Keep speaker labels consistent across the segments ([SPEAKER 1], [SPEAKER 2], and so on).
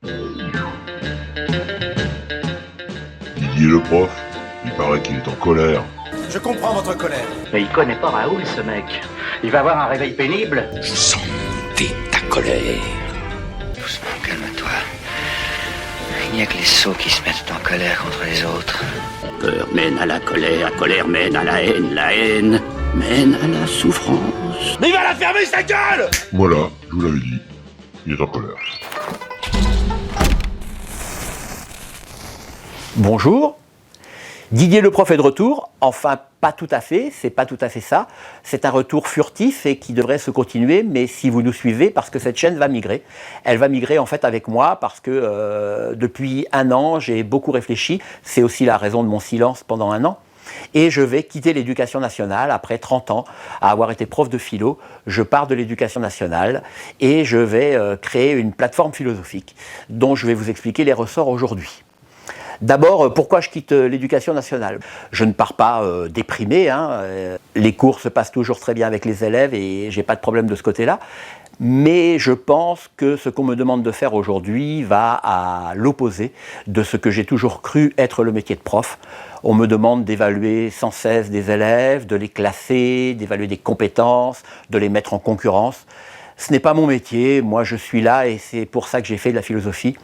[SPEAKER 1] Didier le prof, il paraît qu'il est en colère.
[SPEAKER 2] Je comprends votre colère.
[SPEAKER 3] Mais il connaît pas Raoul, ce mec. Il va avoir un réveil pénible.
[SPEAKER 4] Je sens monter ta colère.
[SPEAKER 5] Doucement, calme-toi. Il n'y a que les sots qui se mettent en colère contre les autres.
[SPEAKER 4] La peur mène à la colère mène à la haine mène à la souffrance.
[SPEAKER 2] Mais il va la fermer sa gueule!
[SPEAKER 1] Voilà, je vous l'avais dit, il est en colère.
[SPEAKER 6] Bonjour, Didier le prof est de retour, enfin pas tout à fait, c'est pas tout à fait ça, c'est un retour furtif et qui devrait se continuer, mais si vous nous suivez, parce que cette chaîne va migrer, elle va migrer en fait avec moi, parce que depuis un an j'ai beaucoup réfléchi, c'est aussi la raison de mon silence pendant un an, et je vais quitter l'éducation nationale après 30 ans à avoir été prof de philo, je pars de l'éducation nationale et je vais créer une plateforme philosophique dont je vais vous expliquer les ressorts aujourd'hui. D'abord, pourquoi je quitte l'éducation nationale? Je ne pars pas déprimé, les cours se passent toujours très bien avec les élèves et j'ai pas de problème de ce côté-là. Mais je pense que ce qu'on me demande de faire aujourd'hui va à l'opposé de ce que j'ai toujours cru être le métier de prof. On me demande d'évaluer sans cesse des élèves, de les classer, d'évaluer des compétences, de les mettre en concurrence. Ce n'est pas mon métier, moi je suis là et c'est pour ça que j'ai fait de la philosophie,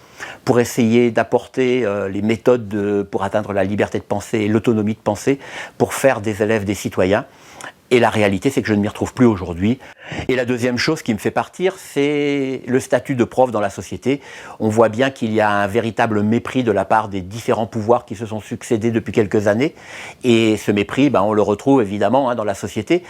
[SPEAKER 6] pour essayer d'apporter les méthodes pour atteindre la liberté de penser et l'autonomie de penser, pour faire des élèves des citoyens. Et la réalité, c'est que je ne m'y retrouve plus aujourd'hui. Et la deuxième chose qui me fait partir, c'est le statut de prof dans la société. On voit bien qu'il y a un véritable mépris de la part des différents pouvoirs qui se sont succédés depuis quelques années. Et ce mépris, on le retrouve évidemment dans la société.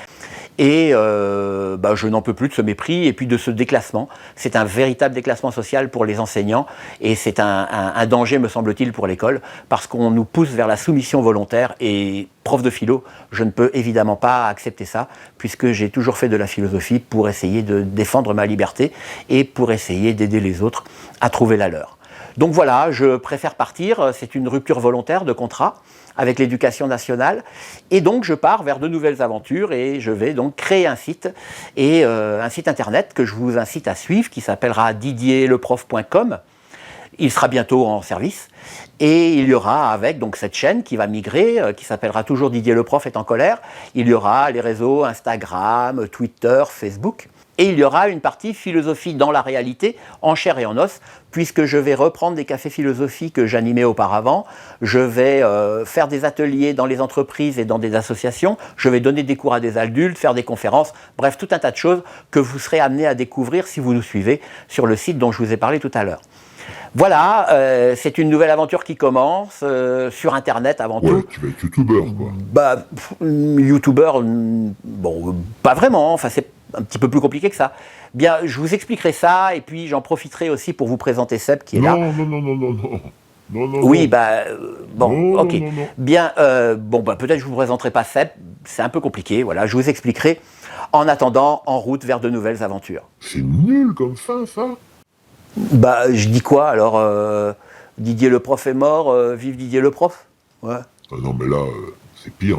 [SPEAKER 6] Et je n'en peux plus de ce mépris et puis de ce déclassement. C'est un véritable déclassement social pour les enseignants et c'est un danger, me semble-t-il, pour l'école parce qu'on nous pousse vers la soumission volontaire et prof de philo, je ne peux évidemment pas accepter ça puisque j'ai toujours fait de la philosophie pour essayer de défendre ma liberté et pour essayer d'aider les autres à trouver la leur. Donc voilà, je préfère partir, c'est une rupture volontaire de contrat avec l'éducation nationale et donc je pars vers de nouvelles aventures et je vais donc créer un site et un site internet que je vous incite à suivre qui s'appellera didierleprof.com. Il sera bientôt en service et il y aura avec donc cette chaîne qui va migrer, qui s'appellera toujours Didier le prof est en colère, il y aura les réseaux Instagram, Twitter, Facebook. Et il y aura une partie philosophie dans la réalité, en chair et en os, puisque je vais reprendre des cafés philosophiques que j'animais auparavant, je vais faire des ateliers dans les entreprises et dans des associations, je vais donner des cours à des adultes, faire des conférences, bref, tout un tas de choses que vous serez amenés à découvrir si vous nous suivez sur le site dont je vous ai parlé tout à l'heure. Voilà, c'est une nouvelle aventure qui commence, sur Internet avant tout.
[SPEAKER 1] Ouais, tu vas être youtubeur, quoi.
[SPEAKER 6] Youtubeur, bon, pas vraiment, enfin c'est un petit peu plus compliqué que ça. Bien, je vous expliquerai ça, et puis j'en profiterai aussi pour vous présenter Seb qui est là.
[SPEAKER 1] Non.
[SPEAKER 6] Oui, bon,
[SPEAKER 1] non,
[SPEAKER 6] ok.
[SPEAKER 1] non.
[SPEAKER 6] Bien, peut-être je vous présenterai pas Seb, c'est un peu compliqué, voilà, je vous expliquerai. En attendant, en route vers de nouvelles aventures.
[SPEAKER 1] C'est nul comme fin, ça.
[SPEAKER 6] Je dis quoi alors Didier le prof est mort, vive Didier le prof. Ouais.
[SPEAKER 1] Ah non, mais là, c'est pire,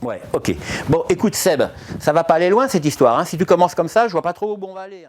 [SPEAKER 6] Ouais, ok. Bon, écoute Seb, ça va pas aller loin cette histoire, Si tu commences comme ça, je vois pas trop où on va aller,